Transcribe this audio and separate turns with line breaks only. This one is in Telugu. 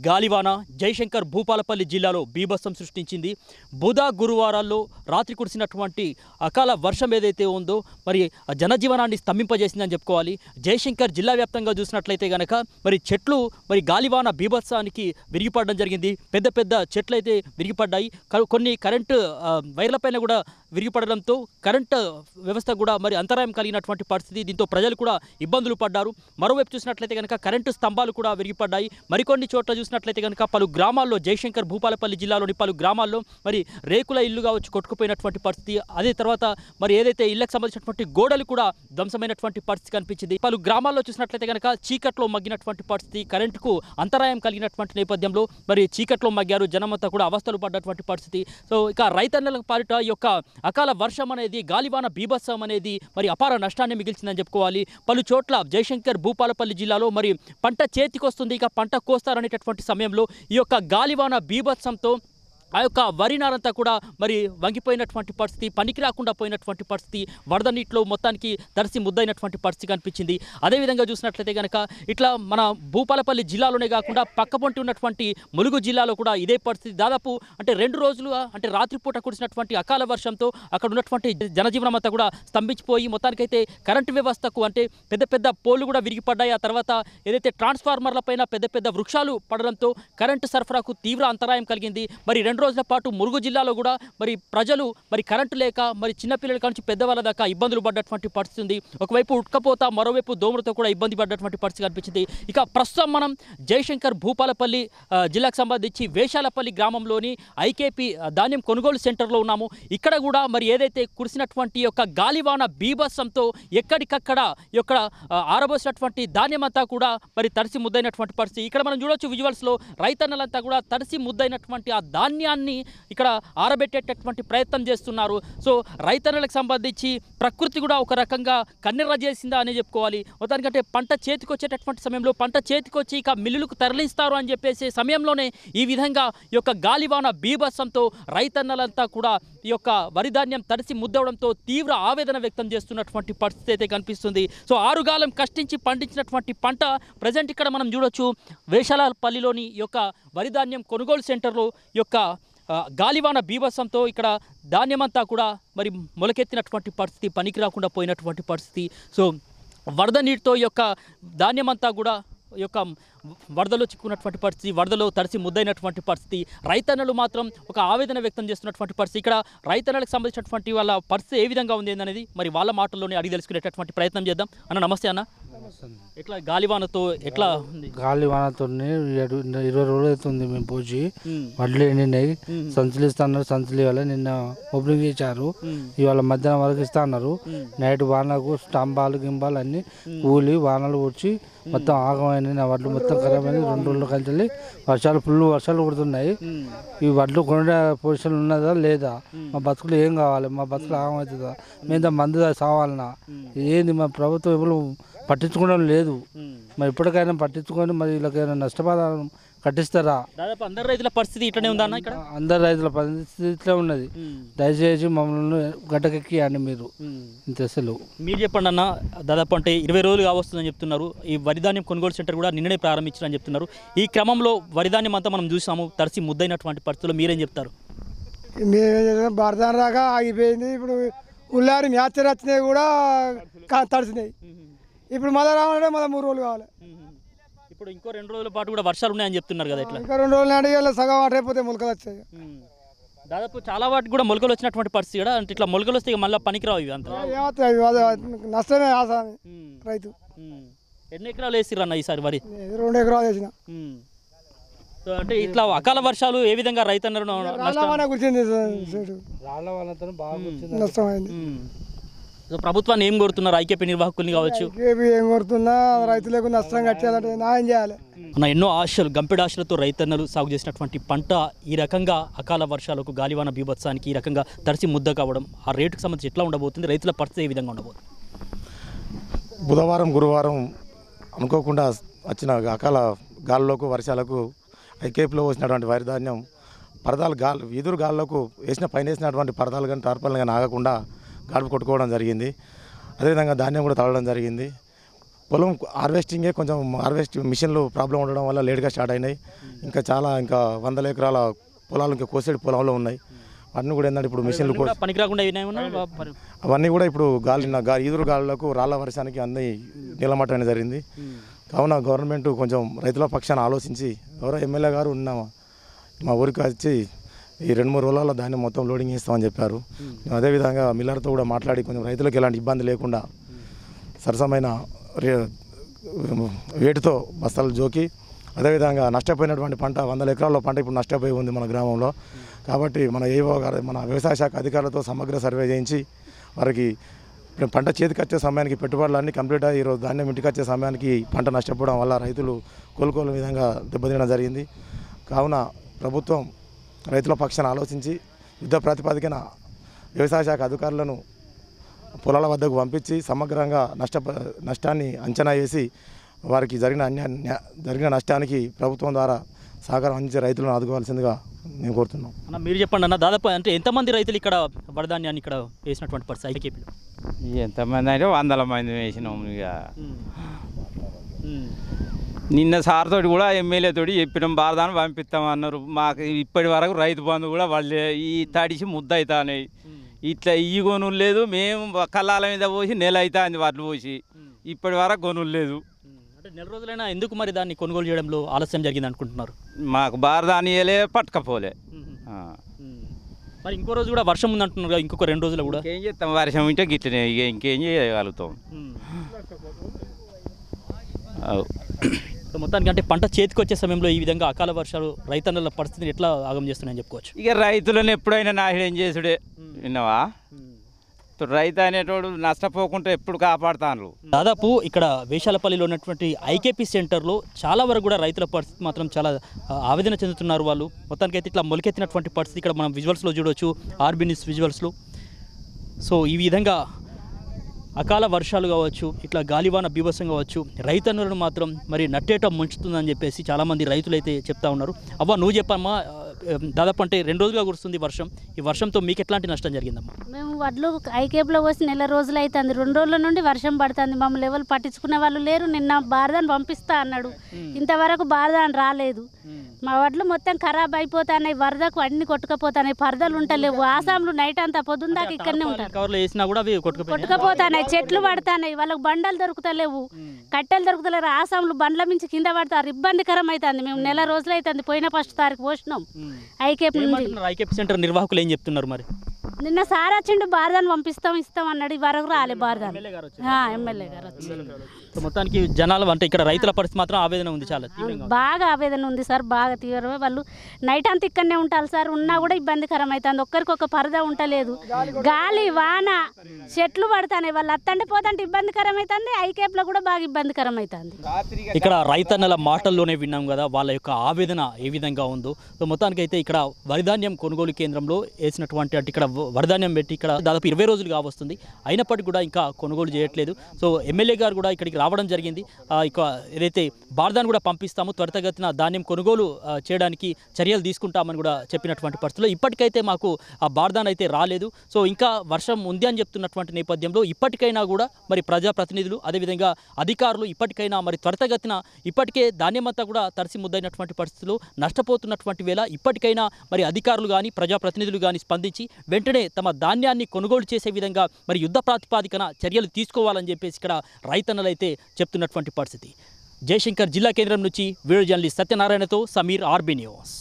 గాలివాన జయశంకర్ భూపాలపల్లి జిల్లాలో బీభత్సం సృష్టించింది. బుధ గురువారాల్లో రాత్రి కురిసినటువంటి అకాల వర్షం ఏదైతే ఉందో మరి జనజీవనాన్ని స్తంభింపజేసిందని చెప్పుకోవాలి. జయశంకర్ జిల్లా వ్యాప్తంగా చూసినట్లయితే కనుక మరి చెట్లు మరి గాలివాన బీభత్సానికి విరిగిపడడం జరిగింది. పెద్ద పెద్ద చెట్లు అయితే విరిగిపడ్డాయి. కొన్ని కరెంటు వైర్లపైన కూడా విరిగిపడడంతో కరెంటు వ్యవస్థ కూడా మరి అంతరాయం కలిగినటువంటి పరిస్థితి. దీంతో ప్రజలు కూడా ఇబ్బందులు పడ్డారు. మరోవైపు చూసినట్లయితే కనుక కరెంటు స్తంభాలు కూడా విరిగిపడ్డాయి. మరికొన్ని చోట్ల చూసినట్లయితే కనుక పలు గ్రామాల్లో జయశంకర్ భూపాలపల్లి జిల్లాలోని పలు గ్రామాల్లో మరి రేకుల ఇల్లుగా వచ్చి కొట్టుకుపోయినటువంటి పరిస్థితి. అదే తర్వాత మరి ఏదైతే ఇళ్లకు సంబంధించినటువంటి గోడలు కూడా ధ్వంసమైనటువంటి పరిస్థితి కనిపించింది. పలు గ్రామాల్లో చూసినట్లయితే కనుక చీకట్లో మగ్గినటువంటి పరిస్థితి, కరెంటుకు అంతరాయం కలిగినటువంటి నేపథ్యంలో మరి చీకట్లో మగ్గారు. జనమంతా కూడా అవస్థలు పడ్డటువంటి పరిస్థితి. సో ఇక రైతన్నల పాలిట ఈ యొక్క అకాల వర్షం అనేది గాలివాన బీభత్సం అనేది మరి అపార నష్టాన్ని మిగిల్చిందని చెప్పుకోవాలి. పలు చోట్ల జయశంకర్ భూపాలపల్లి జిల్లాలో మరి పంట చేతికొస్తుంది, ఇక పంట కోస్తారనేటటువంటి సమయంలో ఈ యొక్క గాలివాన బీభత్సంతో ఆ యొక్క వరి నారంతా కూడా మరి వంగిపోయినటువంటి పరిస్థితి, పనికి రాకుండా పోయినటువంటి పరిస్థితి, వరద నీటిలో మొత్తానికి తడిసి ముద్దైనటువంటి పరిస్థితి కనిపించింది. అదేవిధంగా చూసినట్లయితే కనుక ఇట్లా మన భూపాలపల్లి జిల్లాలోనే కాకుండా పక్కపొంటి ఉన్నటువంటి ములుగు జిల్లాలో కూడా ఇదే పరిస్థితి. దాదాపు అంటే 2 రోజులుగా అంటే రాత్రిపూట కురిసినటువంటి అకాల వర్షంతో అక్కడ ఉన్నటువంటి జనజీవనం అంతా కూడా స్తంభించిపోయి మొత్తానికైతే కరెంటు వ్యవస్థకు అంటే పెద్ద పెద్ద పోలు కూడా విరిగిపడ్డాయి. ఆ తర్వాత ఏదైతే ట్రాన్స్ఫార్మర్ల పైన పెద్ద పెద్ద వృక్షాలు పడడంతో కరెంటు సరఫరాకు తీవ్ర అంతరాయం కలిగింది. మరి 2 రోజుల పాటు ములుగు జిల్లాలో కూడా మరి ప్రజలు మరి కరెంటు లేక మరి చిన్నపిల్లల నుంచి పెద్దవాళ్ళ దాకా ఇబ్బందులు పడ్డటువంటి పరిస్థితి ఉంది. ఒకవైపు ఉట్కపోత, మరోవైపు దోమలతో కూడా ఇబ్బంది పడ్డటువంటి పరిస్థితి కనిపించింది. ఇక ప్రస్తుతం మనం జయశంకర్ భూపాలపల్లి జిల్లాకు సంబంధించి వేషాలపల్లి గ్రామంలోని ఐకేపీ ధాన్యం కొనుగోలు సెంటర్లో ఉన్నాము. ఇక్కడ కూడా మరి ఏదైతే కురిసినటువంటి యొక్క గాలివాన బీభత్సంతో ఎక్కడికక్కడ యొక్క ఆరబోసినటువంటి ధాన్యం అంతా కూడా మరి తడిసి ముద్దైనటువంటి పరిస్థితి. ఇక్కడ మనం చూడొచ్చు విజువల్స్లో రైతన్నలంతా కూడా తడిసి ముద్దైనటువంటి ఆ ధాన్యాన్ని ఇక్కడ ఆరబెట్టేటటువంటి ప్రయత్నం చేస్తున్నారు. సో రైతన్నలకు సంబంధించి ప్రకృతి కూడా ఒక రకంగా కన్నెర్ర చేసిందా అని చెప్పుకోవాలి. మొత్తానికంటే పంట చేతికొచ్చేటటువంటి సమయంలో పంట చేతికొచ్చి ఇక మిల్లులకు తరలిస్తారు అని చెప్పేసి సమయంలోనే ఈ విధంగా ఈ యొక్క గాలివాన బీభత్సంతో రైతన్నలంతా కూడా ఈ యొక్క వరిధాన్యం తడిసి ముద్దవడంతో తీవ్ర ఆవేదన వ్యక్తం చేస్తున్నటువంటి పరిస్థితి అయితే కనిపిస్తుంది. సో ఆరుగాలం కష్టించి పండించినటువంటి పంట ప్రజెంట్ ఇక్కడ మనం చూడొచ్చు వేషాలపల్లిలోని ఈ యొక్క వరిధాన్యం కొనుగోలు సెంటర్లో ఈ యొక్క గాలివాన బీభత్సంతో ఇక్కడ ధాన్యమంతా కూడా మరి మొలకెత్తినటువంటి పరిస్థితి, పనికి రాకుండా పోయినటువంటి పరిస్థితి. సో వరద నీటితో ఈ యొక్క ధాన్యమంతా కూడా ఈ యొక్క వరదలో చిక్కున్నటువంటి పరిస్థితి, వరదలో తడిసి ముద్దైనటువంటి పరిస్థితి. రైతన్నలు మాత్రం ఒక ఆవేదన వ్యక్తం చేస్తున్నటువంటి పరిస్థితి. ఇక్కడ రైతన్నలకు సంబంధించినటువంటి వాళ్ళ పరిస్థితి ఏ విధంగా ఉంది అనేది మరి వాళ్ళ మాటల్లోనే అడిగి తెలుసుకునేటటువంటి ప్రయత్నం చేద్దాం. అన్న నమస్తే అన్న, ఎట్లా గాలివానతో ఎట్లా ఉంది?
గాలివానతో 20 రోజులు అవుతుంది మేము పోసి వడ్లు ఎండినాయి. సంచులు ఇస్తా అన్నారు, సంచులు ఇవ్వాలి. నిన్న ఓపెనింగ్ చేశారు, ఇవాళ మధ్యాహ్నం వరకు ఇస్తా అన్నారు. నైట్ వానకు స్తంభాలు గింబాలు అన్ని కూలి వానలు వచ్చి మొత్తం ఆగమైనాయి. నా వడ్లు మొత్తం ఖరాబ్ అయింది. 2 రోజులు కలిసి వర్షాలు ఫుల్ వర్షాలు కొడుతున్నాయి. ఈ వడ్లు కొనే పొజిషన్ ఉన్నదా లేదా? మా బతుకులు ఏం కావాలి? మా బతుకులు ఆగమవుతుందా? మేము మందు సావాలన్నా ఏంది? మా ప్రభుత్వం ఎవరు పట్టించుకోవడం లేదు. మరి ఇప్పటికైనా పట్టించుకొని మరి వీళ్ళకైనా నష్టపరిహారం కట్టిస్తారా?
దాదాపు అందరు రైతుల పరిస్థితి ఇట్లనే ఉందన్న. ఇక్కడ
అందరు రైతుల పరిస్థితి ఇట్లా ఉన్నది. దయచేసి మమ్మల్ని గట్టకెక్కియండి మీరు. ఇంత అసలు
మీరు చెప్పండి అన్న. దాదాపు అంటే 20 రోజులు కావస్తుందని చెప్తున్నారు. ఈ వరిధాన్యం కొనుగోలు సెంటర్ కూడా నిన్ననే ప్రారంభించారని చెప్తున్నారు. ఈ క్రమంలో వరిధాన్యం అంతా మనం చూసాము తడిసి ముద్దైనటువంటి పరిస్థితుల్లో మీరేం చెప్తారు?
బరదాన్ రాగా ఆగిపోయింది. ఇప్పుడు ఉల్లారి మ్యాచర్ వచ్చినాయి కూడా తడిసినాయి. ఇప్పుడు మళ్ళీ రావాలంటే మళ్ళీ 3 రోజులు కావాలి.
ఇప్పుడు ఇంకో 2 రోజుల పాటు కూడా వర్షాలు ఉన్నాయని చెప్తున్నారు కదా. ఇట్లా
ఇంకా 2 రోజులు నాటి సగం వాటైపోతే మొలకలు వచ్చాయి.
దాదాపు చాలా వాటికి కూడా మొలకలు వచ్చినటువంటి పరిస్థితి కూడా. అంటే ఇట్లా మొలకలు వస్తే మళ్ళీ పనికిరావు ఇవి అంతా.
నష్టమే ఆసామి రైతు.
ఎన్ని ఎకరాలు వేసిరన్న ఈసారి వరి?
2 ఎకరాలు వేసిన.
అంటే ఇట్లా అకాల వర్షాలు ఏ విధంగా రైతన్నలను
నష్టమైంది.
ప్రభుత్వాన్ని ఏం కోరుతున్నారు? ఐకేపీ నిర్వాహకుల్ని కావచ్చు,
ఏం కోరుతున్నా రైతులకు నష్టం కట్టాలంటే న్యాయం చేయాలి.
ఎన్నో ఆశలు గంపెడ ఆశలతో రైతన్నలు సాగు చేసినటువంటి పంట ఈ రకంగా అకాల వర్షాలకు గాలివాన బీభత్సానికి ఈ రకంగా తడిసి ముద్ద కావడం, ఆ రేటుకు సంబంధించి ఎట్లా ఉండబోతుంది? రైతుల పరిస్థితి ఏ విధంగా ఉండబోతుంది?
బుధవారం గురువారం అనుకోకుండా వచ్చిన అకాల గాలులకు వర్షాలకు ఐకేపీలో వచ్చినటువంటి వరిధాన్యం పరదాలు వీధురు గాల్లోకి పైన వేసినటువంటి పరదాలు కానీ టార్పాలను కానీ ఆగకుండా గాడుపు కొట్టుకోవడం జరిగింది. అదేవిధంగా ధాన్యం కూడా తడవడం జరిగింది. పొలం హార్వెస్టింగే కొంచెం మిషన్లు ప్రాబ్లం ఉండడం వల్ల లేట్గా స్టార్ట్ అయినాయి. ఇంకా 100 ఎకరాల పొలాలు ఇంకా కోసేడు పొలంలో ఉన్నాయి. అన్నీ కూడా ఏంటంటే ఇప్పుడు మిషన్లు
పనికి రాకుండా
అవన్నీ కూడా ఇప్పుడు ఈదురు గాలులకు రాళ్ళ వర్షానికి అన్నీ నీలమట్టడం జరిగింది. కావున గవర్నమెంట్ కొంచెం రైతుల పక్షాన ఆలోచించి ఎవరో ఎమ్మెల్యే గారు మా ఊరికి వచ్చి ఈ 2-3 రోజులలో దాన్ని మొత్తం లోడింగ్ చేస్తామని చెప్పారు. అదేవిధంగా మిల్లర్తో కూడా మాట్లాడి కొంచెం రైతులకు ఎలాంటి ఇబ్బంది లేకుండా సరసమైన వేటితో బస్తాలు జోకి, అదేవిధంగా నష్టపోయినటువంటి పంట 100 ఎకరాల పంట ఇప్పుడు నష్టపోయి ఉంది మన గ్రామంలో. కాబట్టి మన ఏవో గారు మన వ్యవసాయ శాఖ అధికారులతో సమగ్ర సర్వే చేయించి వారికి పంట చేతికి వచ్చే సమయానికి పెట్టుబడులన్నీ కంప్లీట్ అయ్యి ఈరోజు ధాన్యం ఇంటికి వచ్చే సమయానికి పంట నష్టపోవడం వల్ల రైతులు కోలుకోని విధంగా దెబ్బతినడం జరిగింది. కావున ప్రభుత్వం రైతుల పక్షాన ఆలోచించి యుద్ధ ప్రాతిపదికన వ్యవసాయ శాఖ అధికారులను పొలాల వద్దకు పంపించి సమగ్రంగా నష్టాన్ని అంచనా వేసి వారికి జరిగిన నష్టానికి ప్రభుత్వం ద్వారా సహకారం అందించే రైతులను ఆదుకోవాల్సిందిగా మేము కోరుతున్నాం.
అన్న మీరు చెప్పండి అన్న, దాదాపు అంటే ఎంతమంది రైతులు ఇక్కడ వడధాన్యాన్ని ఇక్కడ వేసినటువంటి పరిస్థితి ఐకేపీలో?
ఎంతమంది అంటే 100 మంది వేసినాం. ఇక నిన్న సార్ తోటి కూడా ఎమ్మెల్యే తోటి చెప్పినాం, బారదాన్ని పంపిస్తామన్నారు. మాకు ఇప్పటి వరకు రైతు బంధు కూడా వాళ్ళు ఈ తడిసి ముద్ద అవుతాయి. ఇట్లా ఈ కొనులు లేదు. మేము కళ్ళాల మీద పోసి నెల అవుతుంది వడ్లు పోసి, ఇప్పటి వరకు కొనులు లేదు.
అంటే 4 రోజులైనా ఎందుకు మరి దాన్ని కొనుగోలు చేయడంలో ఆలస్యం జరిగింది అనుకుంటున్నారు?
మాకు బారదాని పట్టుకపోలే.
మరి ఇంకో రోజు కూడా వర్షం ఉంది అంటున్నారు, ఇంకొక 2 రోజులు కూడా
ఏం చేస్తాం, వర్షం ఉంటే గిట్లనే, ఇక ఇంకేం చేయగలుగుతాం.
మొత్తానికి అంటే పంట చేతికి వచ్చే సమయంలో ఈ విధంగా అకాల వర్షాలు రైతన్నల పరిస్థితిని ఎట్లా ఆగం చేస్తున్నాయని చెప్పుకోవచ్చు.
ఇక రైతులను ఎప్పుడైనా నాశనం చేసుడే, విన్నావా? రైతు అనేటోడు నష్టపోకుండా ఎప్పుడు కాపాడుతాను.
దాదాపు ఇక్కడ వేషాలపల్లిలో ఉన్నటువంటి ఐకేపీ సెంటర్లో చాలా వరకు కూడా రైతుల పరిస్థితి మాత్రం చాలా ఆవేదన చెందుతున్నారు వాళ్ళు. మొత్తానికి అయితే ఇట్లా మొలకెత్తినటువంటి పరిస్థితి ఇక్కడ మనం విజువల్స్లో చూడవచ్చు, ఆర్బీ న్యూస్ విజువల్స్లో. సో ఈ విధంగా అకాల వర్షాలు కావచ్చు, ఇట్లా గాలివాన బీభత్సం కావచ్చు, రైతన్నులను మాత్రం మరి నట్టేట ముంచుతుందని చెప్పేసి చాలామంది రైతులు అయితే చెప్తా ఉన్నారు. అవ్వ నువ్వు చెప్పమ్మా, దాదాపు అంటే 2 రోజులుగా కురుస్తుంది వర్షం. ఈ వర్షంతో మీకు ఎట్లాంటి నష్టం జరిగిందమ్మా?
మేము వడ్లు ఐకేప్లో పోసి 1 రోజులు అవుతుంది. 2 రోజుల నుండి వర్షం పడుతుంది. మమ్మల్ని ఎవరు పట్టించుకునే వాళ్ళు లేరు. నిన్న బారదాన్ని పంపిస్తా అన్నాడు, ఇంతవరకు బారదాన్ని రాలేదు. మా వడ్లు మొత్తం ఖరాబ్ అయిపోతున్నాయి, వరదకు అన్ని కొట్టుకపోతున్నాయి, పరదలు ఉంటలేవు. ఆసాంలు నైట్ అంతా పొద్దున్న దాకా ఇక్కడనే ఉంటారు, కొట్టుకపోతున్నాయి, చెట్లు పడుతున్నాయి, వాళ్ళకి బండలు దొరుకుతలేవు, కట్టెలు దొరుకుతలేరు. ఆసాంలు బండ్ల మించి కింద పడతారు, ఇబ్బందికరం అవుతుంది. మేము 1 రోజులు అవుతుంది, పోయిన 1 తారీఖు పోసినాం ఐకేపీ నుండి.
ఐకేపీ సెంటర్ నిర్వాహకులు ఏం చెప్తున్నారు మరి?
నిన్న సార్ వచ్చిండు, బారదాన్ని ఇస్తాం అన్నాడు, ఈ వరకు రాలే బారదాన్ని. ఎమ్మెల్యే గారు వచ్చి
మొత్తానికి జనాలు అంటే ఇక్కడ రైతుల పరిస్థితి మాత్రం ఆవేదన ఉంది, చాలా
బాగా ఆవేదన ఉంది సార్, బాగా తీవ్రమే. వాళ్ళు నైట్ అంతా ఇక్కడనే ఉంటారు సార్, ఉన్నా కూడా ఇబ్బందికరం అవుతుంది. ఒక్కరికొక పరద ఉంటలేదు, గాలి వాన చెట్లు పడతాయి, వాళ్ళు అత్తంటే పోతంటే ఇబ్బందికరం అవుతుంది. ఐకేప్లో కూడా బాగా ఇబ్బందికరం అవుతుంది.
ఇక్కడ రైతన్నల మాటల్లోనే విన్నాం కదా వాళ్ళ యొక్క ఆవేదన ఏ విధంగా ఉందో. సో మొత్తానికి అయితే ఇక్కడ వరిధాన్యం కొనుగోలు కేంద్రంలో వేసినటువంటి అంటే ఇక్కడ వరిధాన్యం పెట్టి ఇక్కడ దాదాపు 20 రోజులు కావస్తుంది, అయినప్పటికీ కూడా ఇంకా కొనుగోలు చేయట్లేదు. సో ఎమ్మెల్యే గారు కూడా ఇక్కడికి రావడం జరిగింది. ఇక ఏదైతే బారదాన్ని కూడా పంపిస్తామో త్వరితగతిన ధాన్యం కొనుగోలు చేయడానికి చర్యలు తీసుకుంటామని కూడా చెప్పినటువంటి పరిస్థితుల్లో ఇప్పటికైతే మాకు ఆ బారదాన్ అయితే రాలేదు. సో ఇంకా వర్షం ఉంది అని చెప్తున్నటువంటి నేపథ్యంలో ఇప్పటికైనా కూడా మరి ప్రజాప్రతినిధులు అదేవిధంగా అధికారులు ఇప్పటికైనా మరి త్వరితగతిన ఇప్పటికే ధాన్యం అంతా కూడా తడిసి ముద్దైనటువంటి పరిస్థితులు నష్టపోతున్నటువంటి వేళ ఇప్పటికైనా మరి అధికారులు కానీ ప్రజాప్రతినిధులు కానీ స్పందించి వెంటనే తమ ధాన్యాన్ని కొనుగోలు చేసే విధంగా మరి యుద్ధ ప్రాతిపాదికన చర్యలు తీసుకోవాలని చెప్పేసి ఇక్కడ రైతన్నలు అయితే చెప్తున్నటువంటి పరిస్థితి. జయశంకర్ జిల్లా కేంద్రం నుంచి వీడియో జర్నలిస్ట్ సత్యనారాయణతో సమీర్, ఆర్బీ న్యూస్.